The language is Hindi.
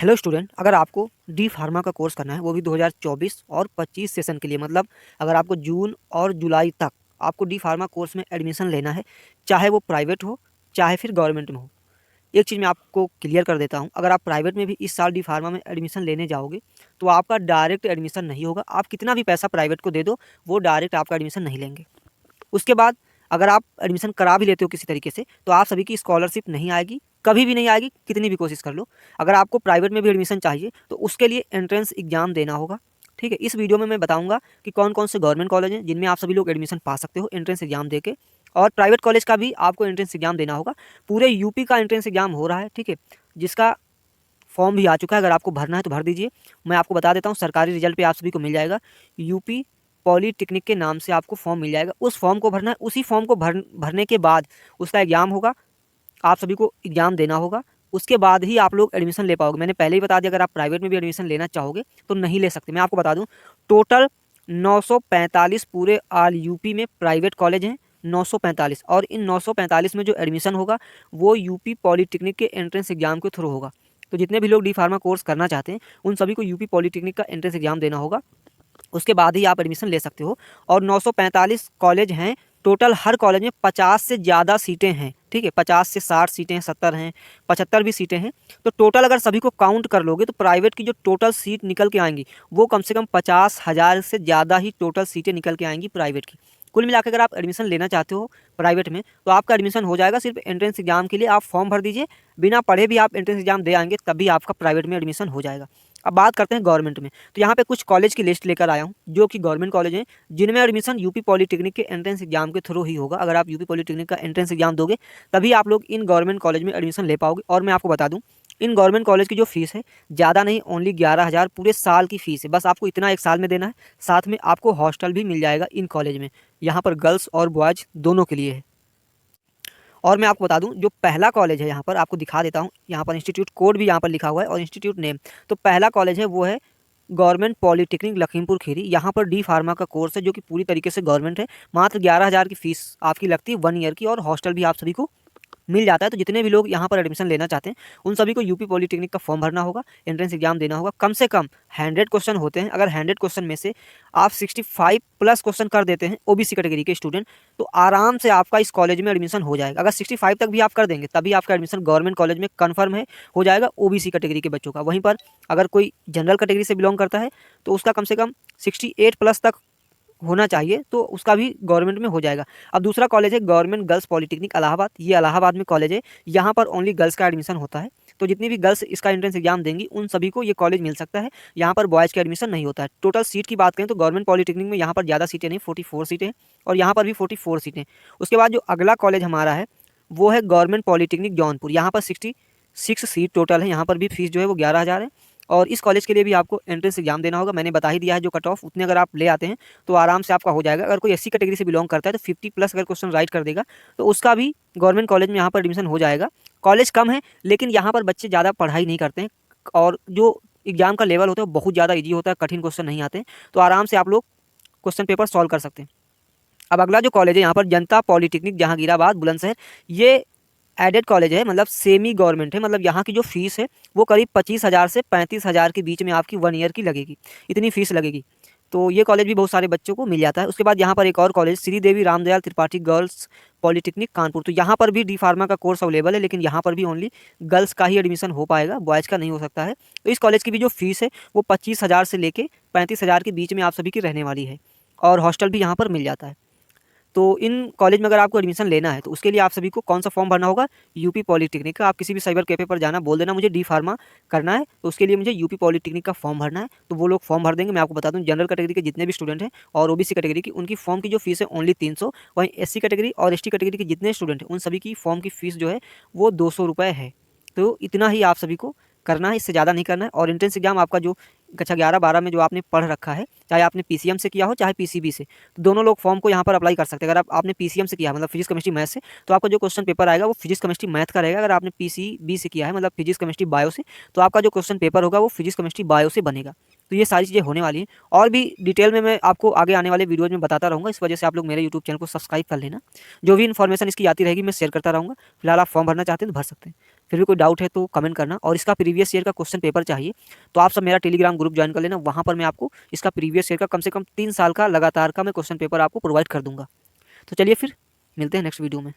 हेलो स्टूडेंट, अगर आपको डी फार्मा का कोर्स करना है वो भी 2024 और 25 सेशन के लिए, मतलब अगर आपको जून और जुलाई तक आपको डी फार्मा कोर्स में एडमिशन लेना है, चाहे वो प्राइवेट हो चाहे फिर गवर्नमेंट में हो। एक चीज़ मैं आपको क्लियर कर देता हूँ, अगर आप प्राइवेट में भी इस साल डी फार्मा में एडमिशन लेने जाओगे तो आपका डायरेक्ट एडमिशन नहीं होगा। आप कितना भी पैसा प्राइवेट को दे दो, वो डायरेक्ट आपका एडमिशन नहीं लेंगे। उसके बाद अगर आप एडमिशन करा भी लेते हो किसी तरीके से, तो आप सभी की स्कॉलरशिप नहीं आएगी, कभी भी नहीं आएगी, कितनी भी कोशिश कर लो। अगर आपको प्राइवेट में भी एडमिशन चाहिए तो उसके लिए एंट्रेंस एग्जाम देना होगा। ठीक है, इस वीडियो में मैं बताऊंगा कि कौन कौन से गवर्नमेंट कॉलेज हैं जिनमें आप सभी लोग एडमिशन पा सकते हो एंट्रेंस एग्जाम देके, और प्राइवेट कॉलेज का भी आपको एंट्रेंस एग्जाम देना होगा। पूरे यूपी का एंट्रेंस एग्जाम हो रहा है, ठीक है, जिसका फॉर्म भी आ चुका है। अगर आपको भरना है तो भर दीजिए। मैं आपको बता देता हूँ, सरकारी रिजल्ट पे आप सभी को मिल जाएगा। यूपी पॉलीटेक्निक के नाम से आपको फॉर्म मिल जाएगा, उस फॉर्म को भरना है। उसी फॉर्म को भरने के बाद उसका एग्ज़ाम होगा, आप सभी को एग्ज़ाम देना होगा। उसके बाद ही आप लोग एडमिशन ले पाओगे। मैंने पहले ही बता दिया, अगर आप प्राइवेट में भी एडमिशन लेना चाहोगे तो नहीं ले सकते। मैं आपको बता दूं, टोटल 945 पूरे ऑल यूपी में प्राइवेट कॉलेज हैं, 945। और इन 945 में जो एडमिशन होगा वो यूपी पॉलीटेक्निक के एंट्रेंस एग्जाम के थ्रू होगा। तो जितने भी लोग डी फार्मा कोर्स करना चाहते हैं उन सभी को यूपी पॉलीटेक्निक का एंट्रेंस एग्जाम देना होगा, उसके बाद ही आप एडमिशन ले सकते हो। और 945 कॉलेज हैं टोटल, हर कॉलेज में 50 से ज़्यादा सीटें हैं। ठीक है, 50 से 60 सीटें हैं, 70 हैं, 75 भी सीटें हैं। तो टोटल अगर सभी को काउंट कर लोगे तो प्राइवेट की जो टोटल सीट निकल के आएंगी वो कम से कम 50,000 से ज़्यादा ही टोटल सीटें निकल के आएंगी प्राइवेट की। कुल मिलाकर अगर आप एडमिशन लेना चाहते हो प्राइवेट में तो आपका एडमिशन हो जाएगा। सिर्फ एंट्रेंस एग्जाम के लिए आप फॉर्म भर दीजिए, बिना पढ़े भी आप एंट्रेंस एग्जाम दे आएंगे तभी आपका प्राइवेट में एडमिशन हो जाएगा। अब बात करते हैं गवर्नमेंट में। तो यहाँ पे कुछ कॉलेज की लिस्ट लेकर आया हूँ जो कि गवर्नमेंट कॉलेज हैं, जिनमें एडमिशन यूपी पॉलीटेक्निक के एंट्रेंस एग्जाम के थ्रू ही होगा। अगर आप यूपी पॉलीटेक्निक का एंट्रेंस एग्जाम दोगे तभी आप लोग इन गवर्नमेंट कॉलेज में एडमिशन ले पाओगे। और मैं आपको बता दूँ, इन गवर्नमेंट कॉलेज की जो फीस है ज़्यादा नहीं, ओनली 11,000 पूरे साल की फ़ीस है। बस आपको इतना एक साल में देना है, साथ में आपको हॉस्टल भी मिल जाएगा इन कॉलेज में। यहाँ पर गर्ल्स और बॉयज़ दोनों के लिए है। और मैं आपको बता दूं, जो पहला कॉलेज है यहाँ पर आपको दिखा देता हूँ, यहाँ पर इंस्टीट्यूट कोड भी यहाँ पर लिखा हुआ है और इंस्टीट्यूट नेम। तो पहला कॉलेज है वो है गवर्नमेंट पॉलीटेक्निक लखीमपुर खीरी। यहाँ पर डी फार्मा का कोर्स है जो कि पूरी तरीके से गवर्नमेंट है। मात्र 11,000 की फीस आपकी लगती है 1 ईयर की, और हॉस्टल भी आप सभी को मिल जाता है। तो जितने भी लोग यहाँ पर एडमिशन लेना चाहते हैं उन सभी को यूपी पॉलीटेक्निक का फॉर्म भरना होगा, एंट्रेंस एग्जाम देना होगा। कम से कम 100 क्वेश्चन होते हैं। अगर 100 क्वेश्चन में से आप 65 प्लस क्वेश्चन कर देते हैं ओबीसी कैटेगरी के स्टूडेंट, तो आराम से आपका इस कॉलेज में एडमिशन हो जाएगा। अगर 65 तक भी आप कर देंगे तभी आपका एडमिशन गवर्नमेंट कॉलेज में कन्फर्म है, हो जाएगा ओबीसी कैटेगरी के बच्चों का। वहीं पर अगर कोई जनरल कैटेगरी से बिलोंग करता है तो उसका कम से कम 68 प्लस तक होना चाहिए, तो उसका भी गवर्नमेंट में हो जाएगा। अब दूसरा कॉलेज है गवर्नमेंट गर्ल्स पॉलीटेक्निक इलाहाबाद। ये इलाहाबाद में कॉलेज है, यहाँ पर ओनली गर्ल्स का एडमिशन होता है। तो जितनी भी गर्ल्स इसका एंट्रेंस एग्जाम देंगी उन सभी को ये कॉलेज मिल सकता है। यहाँ पर बॉयज़ का एडमिशन नहीं होता है। टोटल सीट की बात करें तो गवर्नमेंट पॉलीटेक्निक में यहाँ पर ज़्यादा सीटें नहीं, 44 सीटें, और यहाँ पर भी 44 सीटें। उसके बाद जो अगला कॉलेज हमारा है वो है गवर्नमेंट पॉलीटेक्निक जौनपुर। यहाँ पर 66 सीट टोटल है। यहाँ पर भी फीस जो है वो 11,000 है। और इस कॉलेज के लिए भी आपको एंट्रेंस एग्जाम देना होगा। मैंने बता ही दिया है जो कट ऑफ, उतने अगर आप ले आते हैं तो आराम से आपका हो जाएगा। अगर कोई एससी कैटेगरी से बिलोंग करता है तो 50 प्लस अगर क्वेश्चन राइट कर देगा तो उसका भी गवर्नमेंट कॉलेज में यहाँ पर एडमिशन हो जाएगा। कॉलेज कम है लेकिन यहाँ पर बच्चे ज़्यादा पढ़ाई नहीं करते हैं, और जो एग्जाम का लेवल होता है वो बहुत ज़्यादा ईजी होता है, कठिन क्वेश्चन नहीं आते हैं। तो आराम से आप लोग क्वेश्चन पेपर सॉल्व कर सकते हैं। अब अगला जो कॉलेज है यहाँ पर जनता पॉलीटेक्निक जहांगीराबाद बुलंदशहर। ये एडेड कॉलेज है, मतलब सेमी गवर्नमेंट है। मतलब यहाँ की जो फीस है वो करीब 25,000 से 35,000 के बीच में आपकी 1 ईयर की लगेगी, इतनी फीस लगेगी। तो ये कॉलेज भी बहुत सारे बच्चों को मिल जाता है। उसके बाद यहाँ पर एक और कॉलेज श्री देवी रामदयाल त्रिपाठी गर्ल्स पॉलीटेक्निक कानपुर। तो यहाँ पर भी डी फार्मा का कोर्स अवेलेबल है, लेकिन यहाँ पर भी ओनली गर्ल्स का ही एडमिशन हो पाएगा, बॉयज़ का नहीं हो सकता है। तो इस कॉलेज की भी जो फीस है वो 25,000 से लेके 35,000 के बीच में आप सभी की रहने वाली है, और हॉस्टल भी यहाँ पर मिल जाता है। तो इन कॉलेज में अगर आपको एडमिशन लेना है तो उसके लिए आप सभी को कौन सा फॉर्म भरना होगा, यूपी पॉलीटेक्निक का। आप किसी भी साइबर कैफे पर जाना, बोल देना मुझे डी फार्मा करना है, तो उसके लिए मुझे यूपी पॉलीटेक्निक का फॉर्म भरना है। तो वो लोग फॉर्म भर देंगे। मैं आपको बता दूं, जनरल कैटेगरी के जितने भी स्टूडेंट हैं और ओबीसी कैटेगरी की, उनकी फॉर्म की जो फीस है ओनली 300। वहीं एससी कैटेगरी और एसटी कैटेगरी के जितने स्टूडेंट हैं उन सभी की फॉर्म की फीस जो है वो 200 रुपये है। तो इतना ही आप सभी को करना है, इससे ज़्यादा नहीं करना है। और एंट्रेंस एग्जाम आपका जो कक्षा 11-12 में जो आपने पढ़ रखा है, चाहे आपने पीसीएम से किया हो चाहे पीसीबी से, तो दोनों लोग फॉर्म को यहाँ पर अप्लाई कर सकते हैं। अगर आपने पीसीएम से किया है मतलब फिजिक्स केमिस्ट्री मैथ से, तो आपका जो क्वेश्चन पेपर आएगा वो फिजिक्स केमिस्ट्री मैथ का रहेगा। अगर आपने पीसीबी से किया है मतलब फिजिक्स केमिस्ट्री बायो से, तो आपका जो क्वेश्चन पेपर होगा वो फिजिक्स केमिस्ट्री बायो से बनेगा। तो ये सारी चीज़ें होने वाली हैं, और भी डिटेल में मैं आपको आगे आने वाले वीडियोज़ में बताता रहूँगा। इस वजह से आप लोग मेरे यूट्यूब चैनल को सब्सक्राइब कर लेना। जो भी इन्फॉर्मेशन इसकी आती रहेगी मैं शेयर करता रहूँगा। फिलहाल आप फॉर्म भरना चाहते हैं तो भर सकते हैं। फिर भी कोई डाउट है तो कमेंट करना। और इसका प्रीवियस ईयर का क्वेश्चन पेपर चाहिए तो आप सब मेरा टेलीग्राम ग्रुप ज्वाइन कर लेना, वहाँ पर मैं आपको इसका प्रीवियस ईयर का कम से कम 3 साल का लगातार का मैं क्वेश्चन पेपर आपको प्रोवाइड कर दूंगा। तो चलिए फिर मिलते हैं नेक्स्ट वीडियो में।